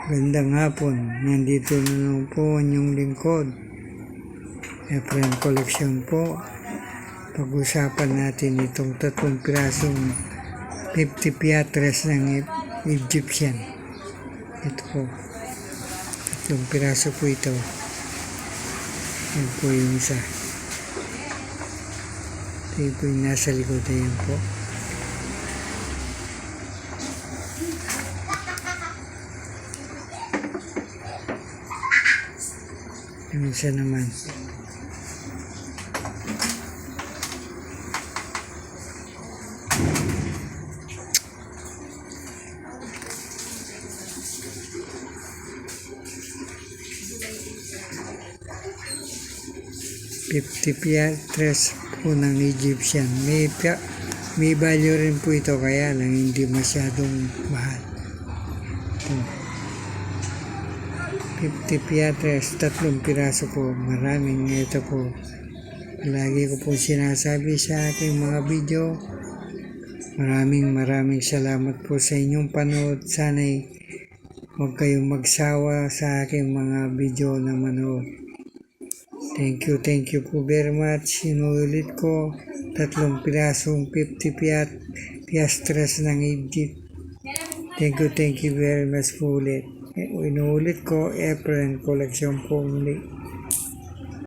Gandang hapon, nandito na naman po ang inyong lingkod. Efren Collection po. Pag-usapan natin itong 3 pirasong 50 piatres ng Egyptian. Ito po. 3 piraso po ito. Yan po yung isa. Ito po yung nasa likod. Ayan po. Yung isa naman. $50 po ng Egyptian. May value rin po ito, kaya lang hindi masyadong mahal. Ito. $50, 3 piraso po. Maraming ito po. Lagi ko po sinasabi sa aking mga video. Maraming salamat po sa inyong panood. Sana'y huwag kayong magsawa sa aking mga video na manood. Thank you po very much. Inuulit ko, 3 pirasong 50 piastres ng Egypt. Thank you very much po ulit. Inuulit ko, Efren Collection po muli.